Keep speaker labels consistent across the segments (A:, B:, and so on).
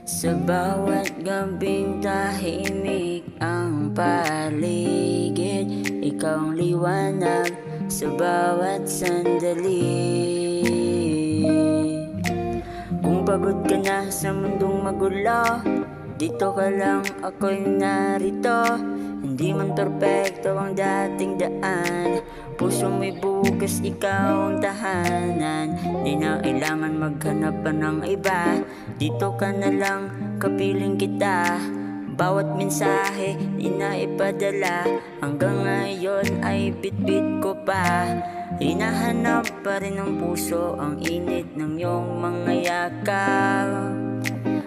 A: Sa bawat gabing tahimik ang paligid, ikaw ang liwanag sa bawat sandali. Kung pagod ka na sa mundong magulo, dito ka lang, ako'y narito. Hindi man perpekto ang dating daan, puso mo'y bukas, ikaw ang tahanan. Di na kailangan maghanap pa ng iba, dito ka na lang, kapiling kita. Bawat mensahe di na ipadala, hanggang ngayon ay bitbit ko pa. Hinahanap pa rin ng puso ang init ng iyong mga yakap.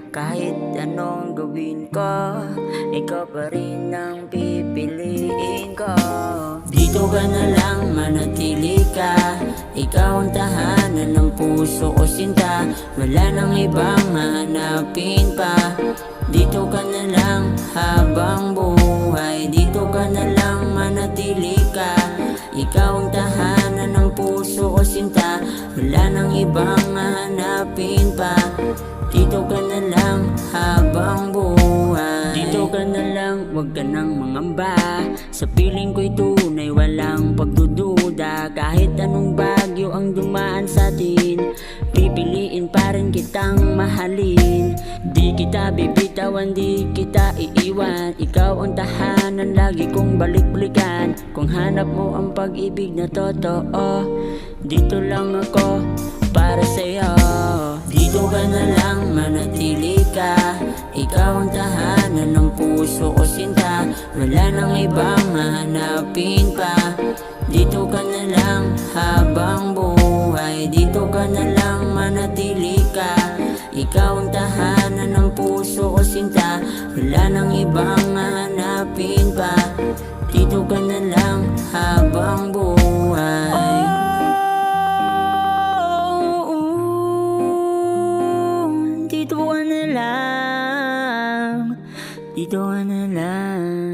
A: Kahit anong gawin ko, ikaw pa rin ang pipiliin ko. Dito ka na lang, manatili ka, ikaw ang tahanan ng puso ko sinta. Wala nang ibang hanapin pa, dito ka na lang habang buhay. Dito ka na lang, manatili ka, ikaw ang tahanan ng puso ko sinta. Wala nang ibang hanapin pa, dito ka na lang habang buhay. Dito ka na lang, wag ka nang mangamba, sa piling ko'y tunay, walang pagdududa. Kahit anong bagyo ang dumaan sa atin, pipiliin pa rin kitang mahalin. Di kita bibitawan, di kita iiwan, ikaw ang tahanan, lagi kong balik-balikan. Kung hanap mo ang pag-ibig na totoo, dito lang ako para sa'yo. Dito ka na lang, manatili ka, ikaw ang tahanan ng puso ko sinta. Wala nang ibang hanapin pa, dito ka na lang habang buhay. Dito ka na lang, manatili ka, ikaw ang tahanan ng puso ko sinta. Wala nang ibang hanapin pa, dito ka na lang habang buhay. Dito ka na lang, dito ka na lang.